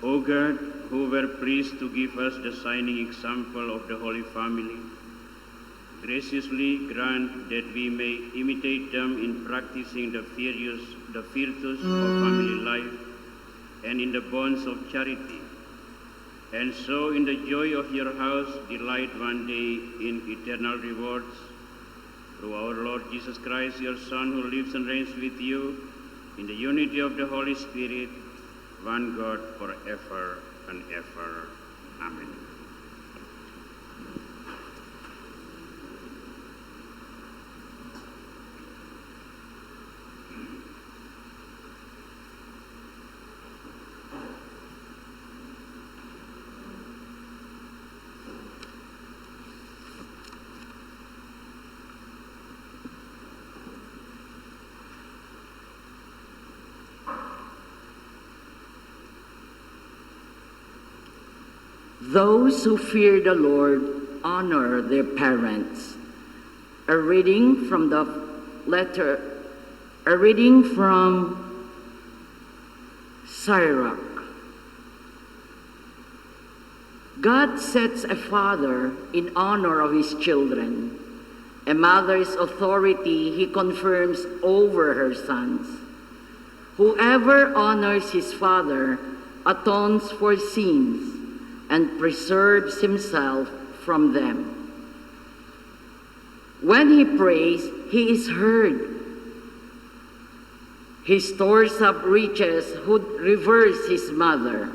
O God, who were pleased to give us the shining example of the Holy Family, graciously grant that we may imitate them in practicing the virtues of family life and in the bonds of charity, and so in the joy of your house delight one day in eternal rewards. Through our Lord Jesus Christ, your Son, who lives and reigns with you in the unity of the Holy Spirit, one God, forever and ever. Amen. Those who fear the Lord honor their parents. A reading from Sirach. God sets a father in honor of his children. A mother's authority he confirms over her sons. Whoever honors his father atones for sins and preserves himself from them. When he prays, he is heard. He stores up riches who reveres his mother.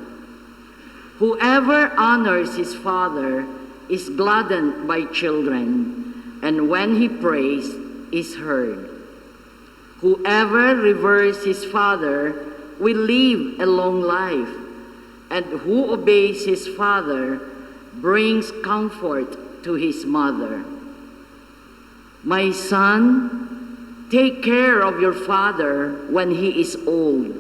Whoever honors his father is gladdened by children, and when he prays, is heard. Whoever reveres his father will live a long life, and who obeys his father brings comfort to his mother. My son, take care of your father when he is old.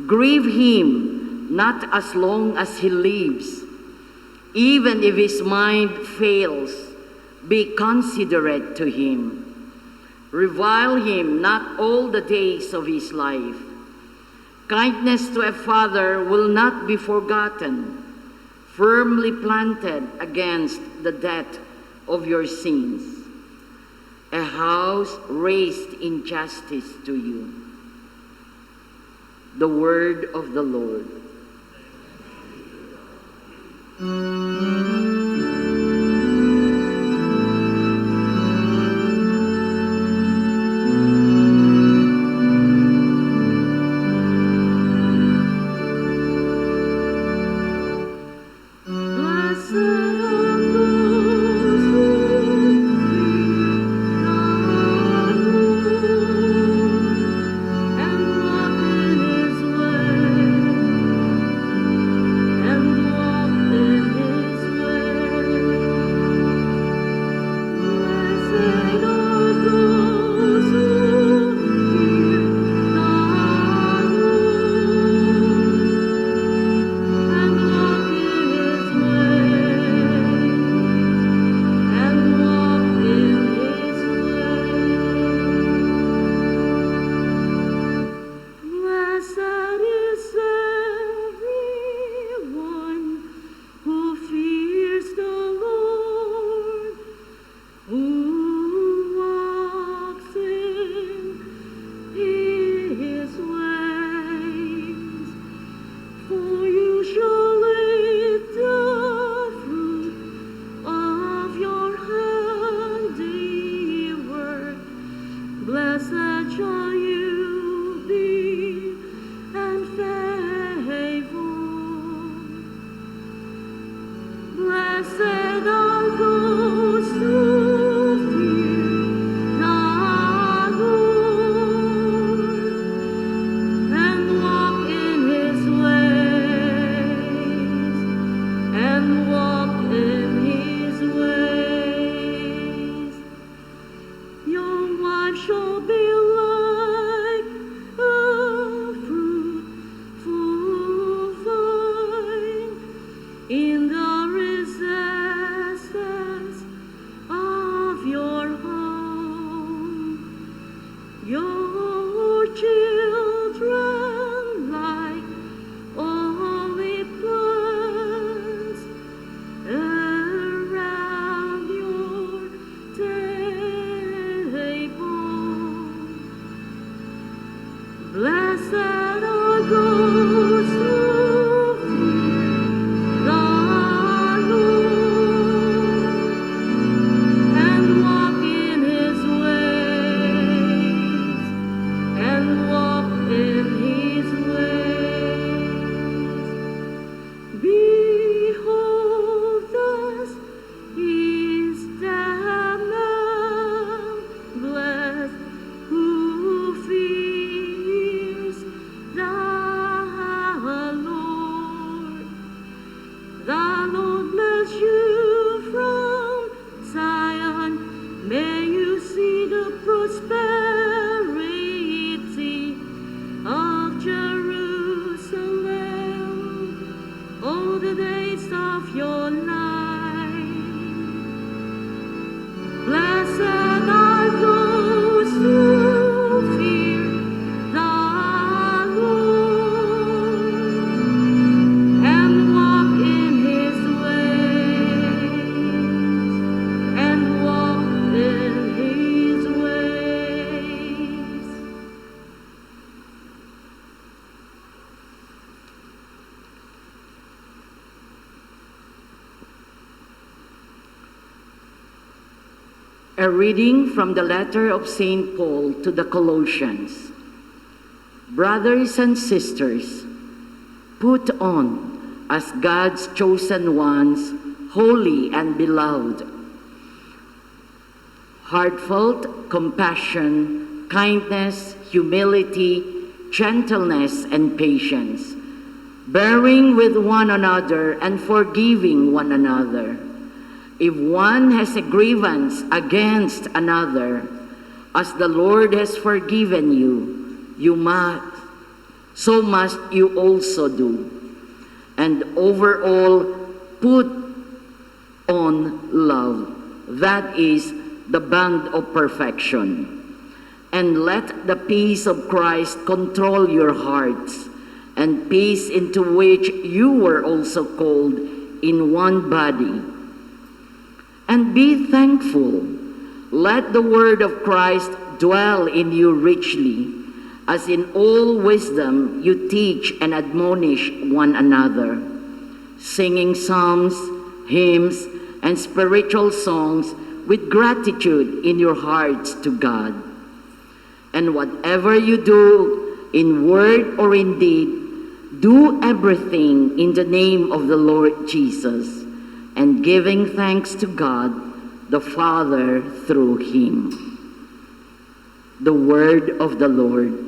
Grieve him not as long as he lives. Even if his mind fails, be considerate to him. Revile him not all the days of his life. Kindness to a father will not be forgotten, firmly planted against the debt of your sins. A house raised in justice to you. The word of the Lord. And walk in his A reading from the letter of St. Paul to the Colossians. Brothers and sisters, put on as God's chosen ones, holy and beloved, heartfelt compassion, kindness, humility, gentleness, and patience, bearing with one another and forgiving one another. If one has a grievance against another, as the Lord has forgiven you, so must you also do. And over all, put on love. That is the bond of perfection. And let the peace of Christ control your hearts, and peace into which you were also called in one body. And be thankful. Let the word of Christ dwell in you richly, as in all wisdom you teach and admonish one another, singing psalms, hymns, and spiritual songs with gratitude in your hearts to God. And whatever you do, in word or in deed, do everything in the name of the Lord Jesus, and giving thanks to God the Father through him. The word of the Lord.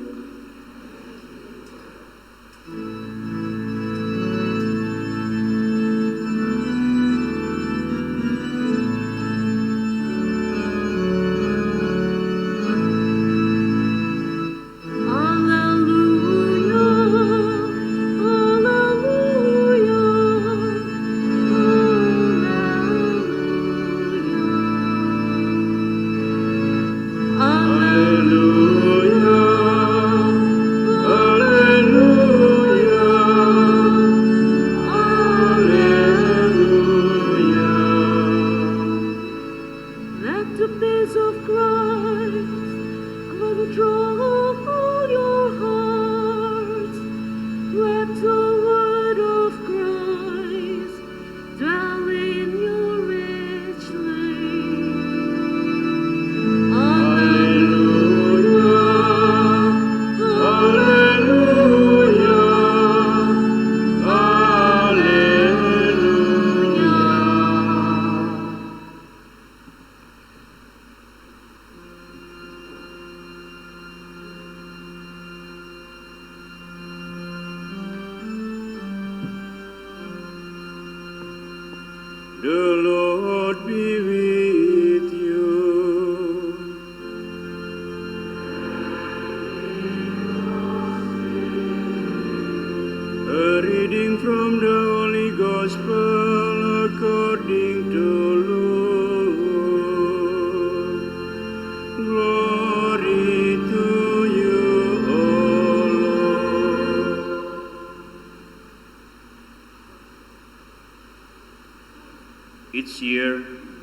The Lord be with you. A reading from the Holy Gospel according to Luke. Glory to you, O Lord. Each year,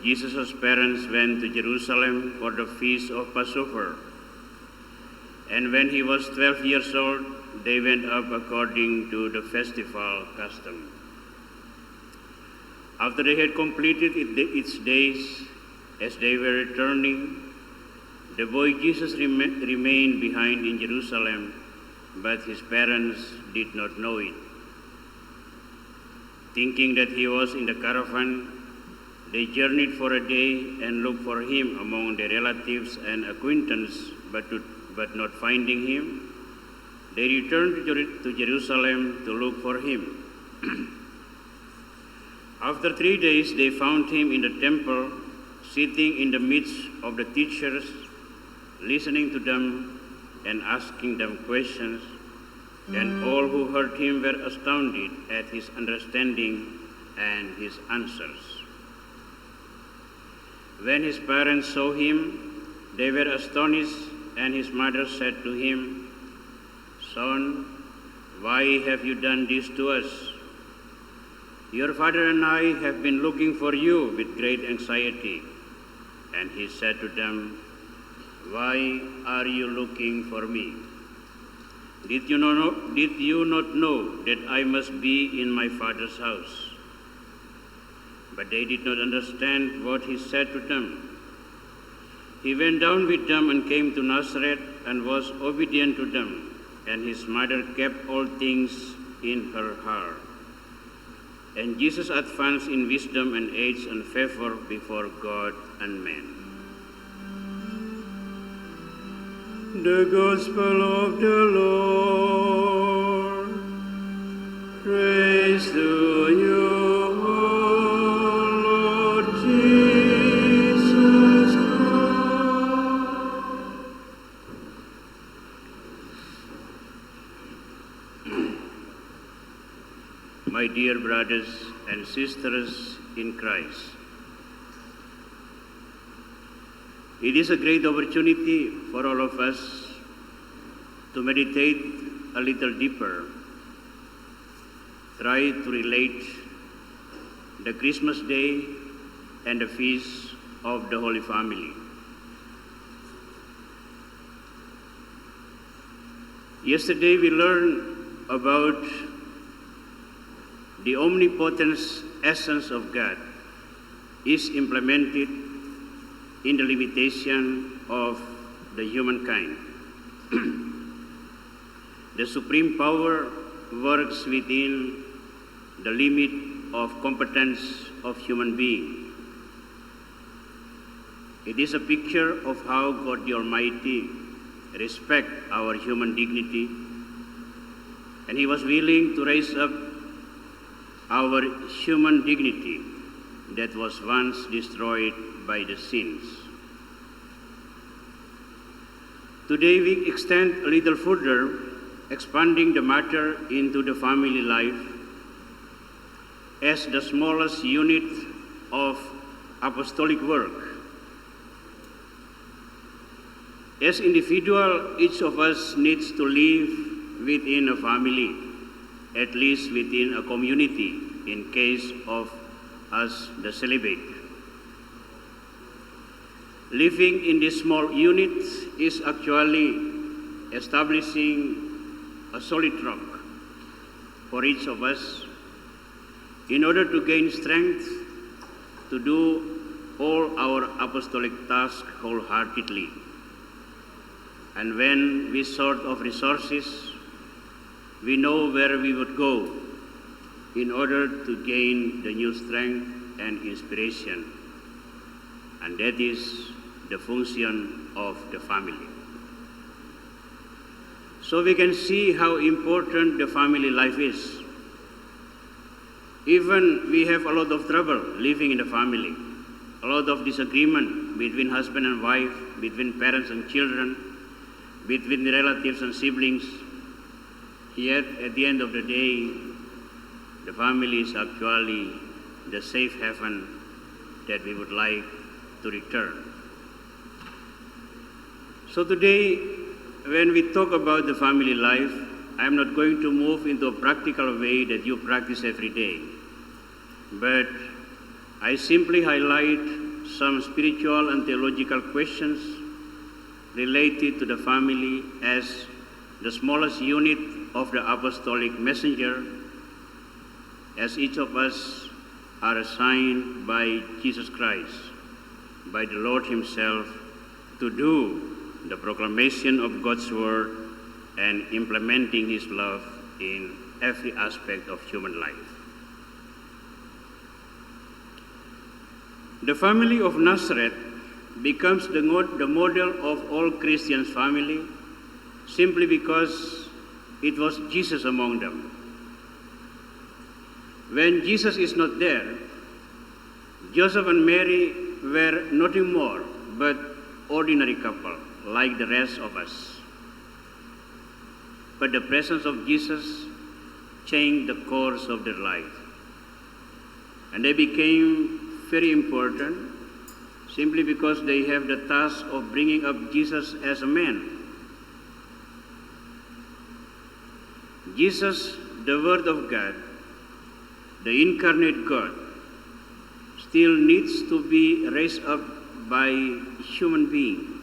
Jesus' parents went to Jerusalem for the feast of Passover. And when he was 12 years old, they went up according to the festival custom. After they had completed its days, as they were returning, the boy Jesus remained behind in Jerusalem, but his parents did not know it. Thinking that he was in the caravan, they journeyed for a day and looked for him among their relatives and acquaintances, but not finding him, they returned to Jerusalem to look for him. After 3 days, they found him in the temple, sitting in the midst of the teachers, listening to them and asking them questions, and all who heard him were astounded at his understanding and his answers. When his parents saw him, they were astonished, and his mother said to him, "Son, why have you done this to us? Your father and I have been looking for you with great anxiety." And he said to them, "Why are you looking for me? Did you not know that I must be in my Father's house?" But they did not understand what he said to them. He went down with them and came to Nazareth and was obedient to them, and his mother kept all things in her heart. And Jesus advanced in wisdom and age and favor before God and men. The Gospel of the Lord. Praise to you, O Lord Jesus Christ. My dear brothers and sisters in Christ, it is a great opportunity for all of us to meditate a little deeper, try to relate the Christmas Day and the Feast of the Holy Family. Yesterday we learned about the omnipotent essence of God is implemented in the limitation of the humankind. The supreme power works within the limit of competence of human being. It is a picture of how God the Almighty respects our human dignity, and He was willing to raise up our human dignity that was once destroyed by the sins. Today we extend a little further, expanding the matter into the family life as the smallest unit of apostolic work. As individuals, each of us needs to live within a family, at least within a community, in case of us the celibate. Living in this small unit is actually establishing a solid rock for each of us in order to gain strength to do all our apostolic tasks wholeheartedly. And when we short of resources, we know where we would go in order to gain the new strength and inspiration. And that is the function of the family. So we can see how important the family life is. Even we have a lot of trouble living in the family, a lot of disagreement between husband and wife, between parents and children, between relatives and siblings. Yet at the end of the day, the family is actually the safe haven that we would like to return. So today, when we talk about the family life, I'm not going to move into a practical way that you practice every day, but I simply highlight some spiritual and theological questions related to the family as the smallest unit of the apostolic messenger, as each of us are assigned by Jesus Christ, by the Lord Himself, to do the proclamation of God's word and implementing His love in every aspect of human life. The family of Nazareth becomes the model of all Christians' family simply because it was Jesus among them. When Jesus is not there, Joseph and Mary were nothing more but ordinary couple, like the rest of us. But the presence of Jesus changed the course of their life. And they became very important simply because they have the task of bringing up Jesus as a man. Jesus, the Word of God, the incarnate God, still needs to be raised up by human being.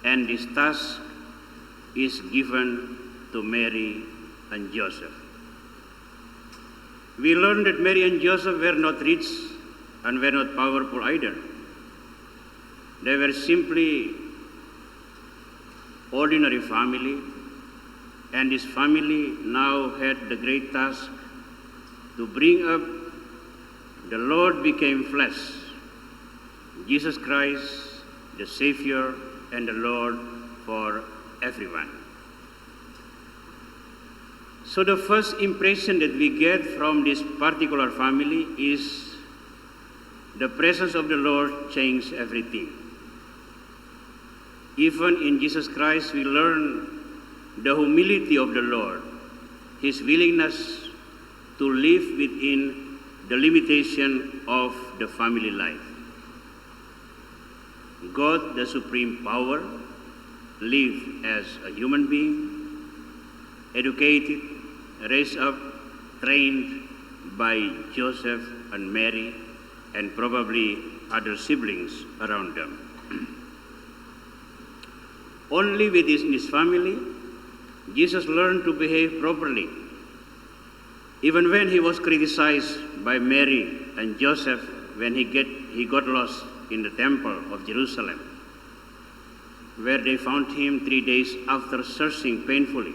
And this task is given to Mary and Joseph. We learn that Mary and Joseph were not rich and were not powerful either. They were simply ordinary family, and this family now had the great task to bring up the Lord became flesh, Jesus Christ, the Savior and the Lord for everyone. So the first impression that we get from this particular family is the presence of the Lord changed everything. Even in Jesus Christ, we learn the humility of the Lord, His willingness to live within the limitation of the family life. God, the supreme power, lived as a human being, educated, raised up, trained by Joseph and Mary, and probably other siblings around them. Only with his family, Jesus learned to behave properly. Even when he was criticized by Mary and Joseph when he got lost in the temple of Jerusalem, where they found him 3 days after searching painfully.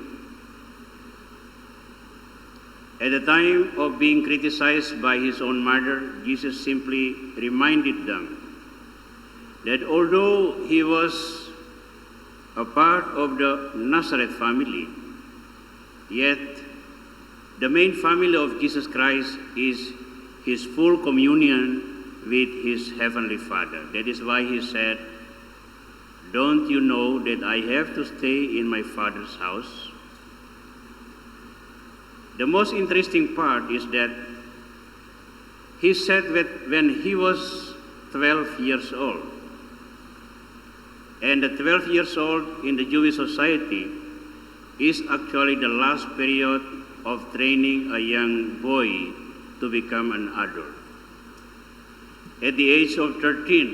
At the time of being criticized by his own mother, Jesus simply reminded them that although he was a part of the Nazareth family, yet the main family of Jesus Christ is his full communion with his heavenly Father. That is why he said, "Don't you know that I have to stay in my Father's house?" The most interesting part is that he said that when he was 12 years old, and the 12 years old in the Jewish society is actually the last period of training a young boy to become an adult. At the age of 13,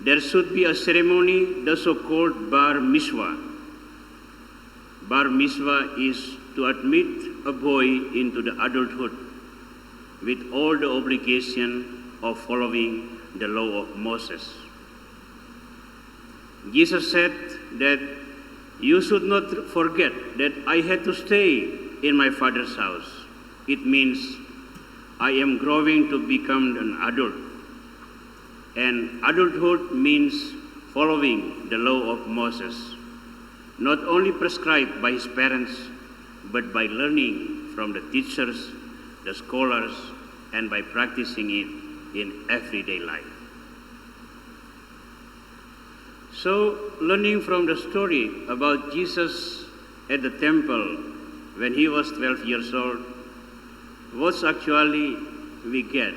there should be a ceremony, the so-called Bar Mitzvah. Bar Mitzvah is to admit a boy into the adulthood with all the obligation of following the law of Moses. Jesus said that you should not forget that I had to stay in my Father's house. It means I am growing to become an adult. And adulthood means following the law of Moses, not only prescribed by his parents, but by learning from the teachers, the scholars, and by practicing it in everyday life. So, learning from the story about Jesus at the temple when he was 12 years old, what actually we get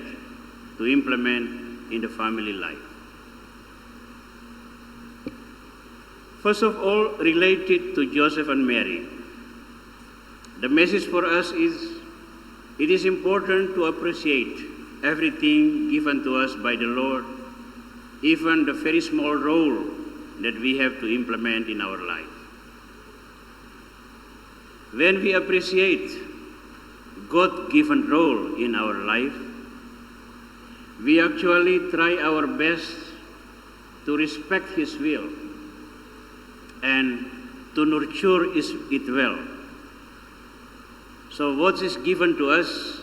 to implement in the family life. First of all, related to Joseph and Mary, the message for us is it is important to appreciate everything given to us by the Lord, even the very small role that we have to implement in our life. When we appreciate God-given role in our life, we actually try our best to respect His will and to nurture it well. So what is given to us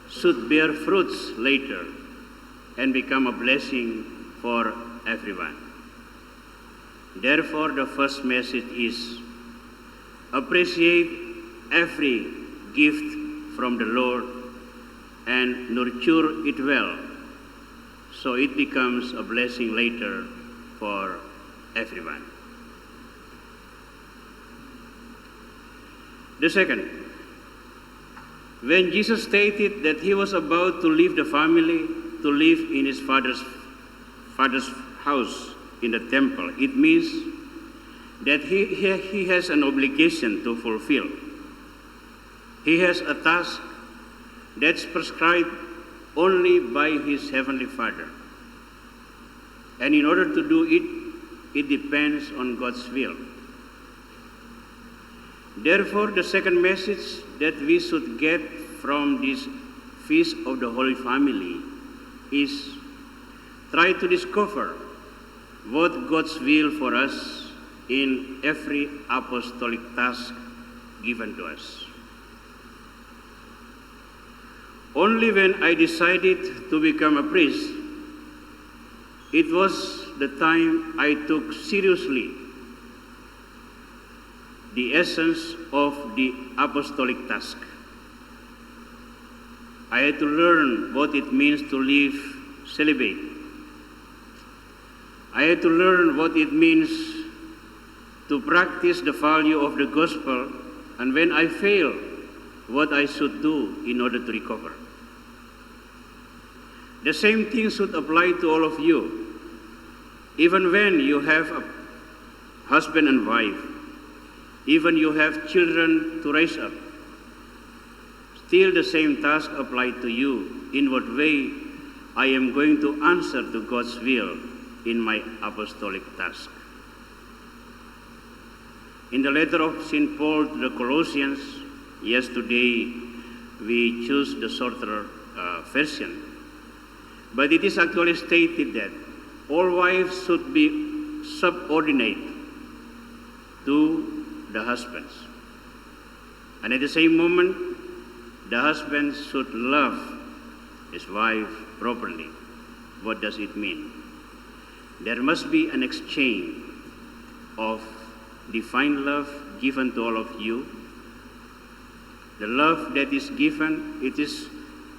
should bear fruits later and become a blessing for everyone. Therefore, the first message is appreciate every gift from the Lord and nurture it well so it becomes a blessing later for everyone. The second, when Jesus stated that he was about to leave the family to live in his father's house in the temple, it means that he has an obligation to fulfill. He has a task that's prescribed only by his heavenly Father. And in order to do it, it depends on God's will. Therefore, the second message that we should get from this Feast of the Holy Family is try to discover what God's will for us in every apostolic task given to us. Only when I decided to become a priest, it was the time I took seriously the essence of the apostolic task. I had to learn what it means to live celibate. I had to learn what it means to practice the value of the gospel, and when I fail, what I should do in order to recover. The same thing should apply to all of you. Even when you have a husband and wife, even you have children to raise up, still the same task applied to you. In what way I am going to answer to God's will in my apostolic task. In the letter of St. Paul to the Colossians, yesterday we choose the shorter version, but it is actually stated that all wives should be subordinate to the husbands. And at the same moment, the husband should love his wife properly. What does it mean? There must be an exchange of divine love given to all of you. The love that is given, it is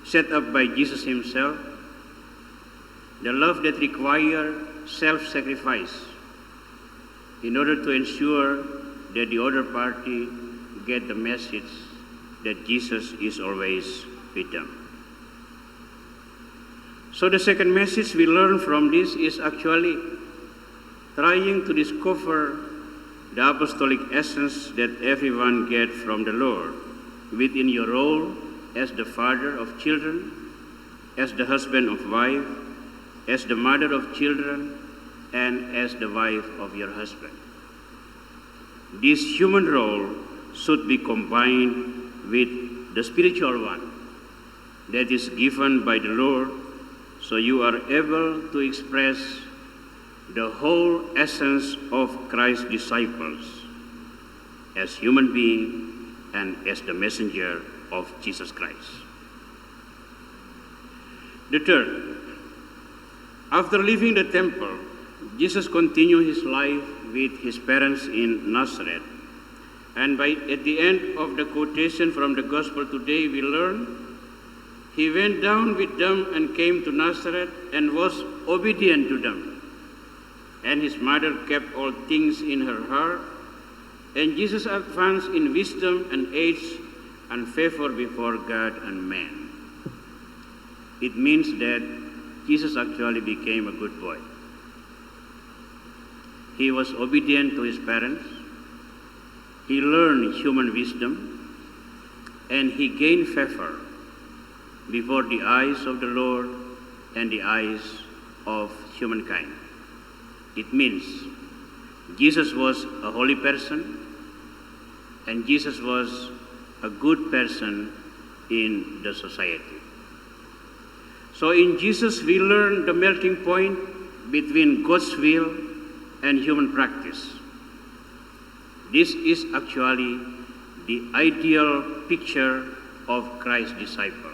set up by Jesus himself. The love that requires self-sacrifice in order to ensure that the other party get the message that Jesus is always with them. So the second message we learn from this is actually trying to discover the apostolic essence that everyone gets from the Lord within your role as the father of children, as the husband of wife, as the mother of children, and as the wife of your husband. This human role should be combined with the spiritual one that is given by the Lord, so you are able to express the whole essence of Christ's disciples as human being and as the messenger of Jesus Christ. The third, after leaving the temple, Jesus continued his life with his parents in Nazareth. And at the end of the quotation from the Gospel today, we learn he went down with them and came to Nazareth and was obedient to them. And his mother kept all things in her heart. And Jesus advanced in wisdom and age and favor before God and man. It means that Jesus actually became a good boy. He was obedient to his parents. He learned human wisdom, and he gained favor before the eyes of the Lord and the eyes of humankind. It means Jesus was a holy person, and Jesus was a good person in the society. So in Jesus, we learn the melting point between God's will and human practice. This is actually the ideal picture of Christ's disciple.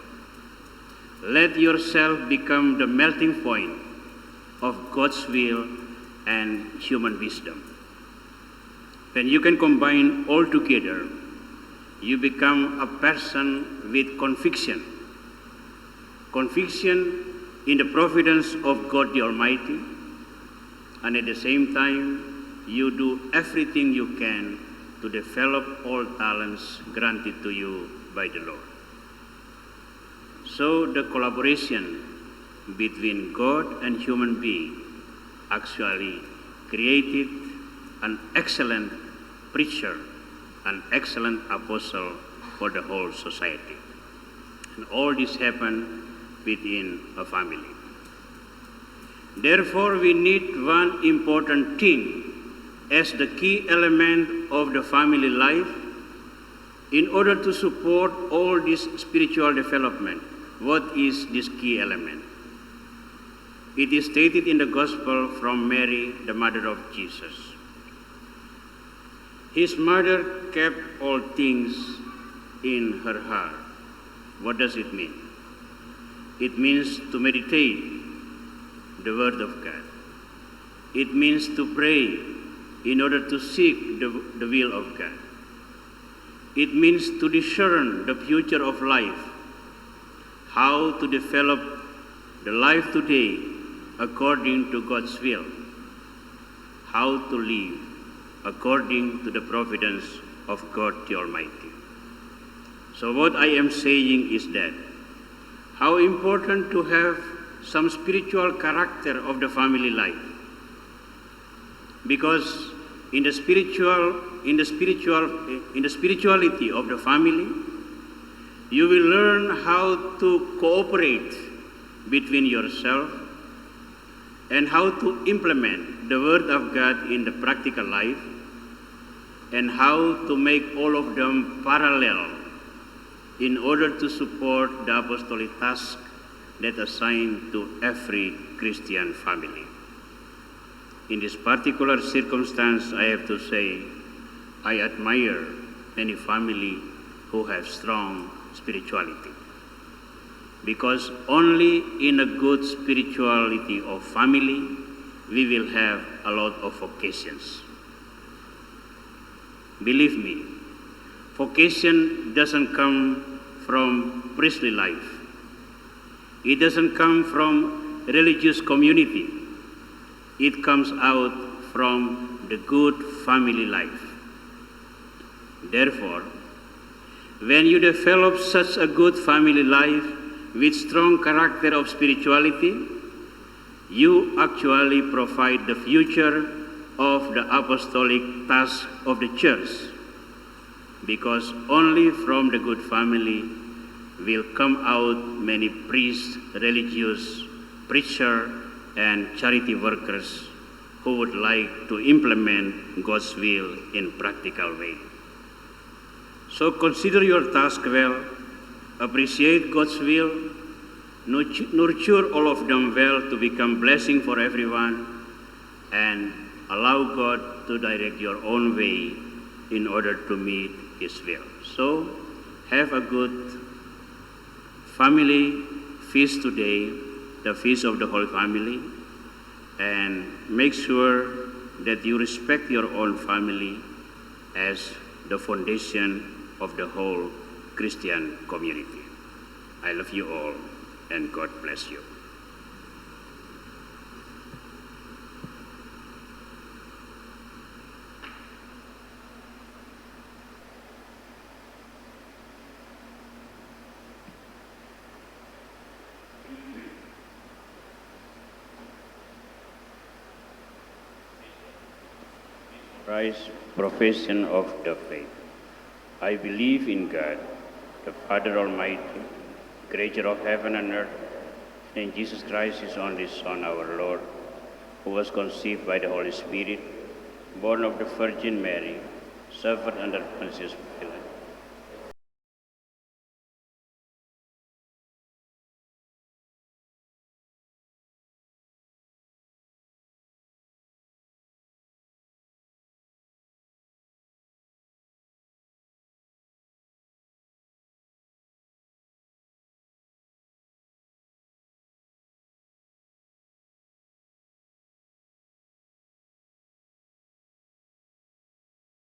Let yourself become the melting point of God's will and human wisdom. When you can combine all together, you become a person with conviction. Conviction in the providence of God the Almighty, and at the same time, you do everything you can to develop all talents granted to you by the Lord. So the collaboration between God and human being actually created an excellent preacher, an excellent apostle for the whole society. And all this happened within a family. Therefore, we need one important thing as the key element of the family life in order to support all this spiritual development. What is this key element? It is stated in the Gospel from Mary, the mother of Jesus. His mother kept all things in her heart. What does it mean? It means to meditate the Word of God. It means to pray in order to seek the will of God. It means to discern the future of life, how to develop the life today according to God's will, how to live according to the providence of God the Almighty. So what I am saying is that how important to have some spiritual character of the family life. Because in the spirituality of the family, you will learn how to cooperate between yourself and how to implement the Word of God in the practical life, and how to make all of them parallel in order to support the apostolic task that assigned to every Christian family. In this particular circumstance, I have to say, I admire any family who have strong spirituality. Because only in a good spirituality of family, we will have a lot of vocations. Believe me, vocation doesn't come from priestly life. It doesn't come from religious community. It comes out from the good family life. Therefore, when you develop such a good family life with strong character of spirituality, you actually provide the future of the apostolic task of the church, because only from the good family will come out many priests, religious, preachers, and charity workers who would like to implement God's will in practical way. So consider your task well, appreciate God's will, nurture all of them well to become blessing for everyone, and allow God to direct your own way in order to meet His will. So have a good family feast today, the feast of the Holy Family, and make sure that you respect your own family as the foundation of the whole Christian community. I love you all, and God bless you. Christ's profession of the faith. I believe in God, the Father Almighty, creator of heaven and earth, and in Jesus Christ, His only Son, our Lord, who was conceived by the Holy Spirit, born of the Virgin Mary, suffered under Pontius Pilate,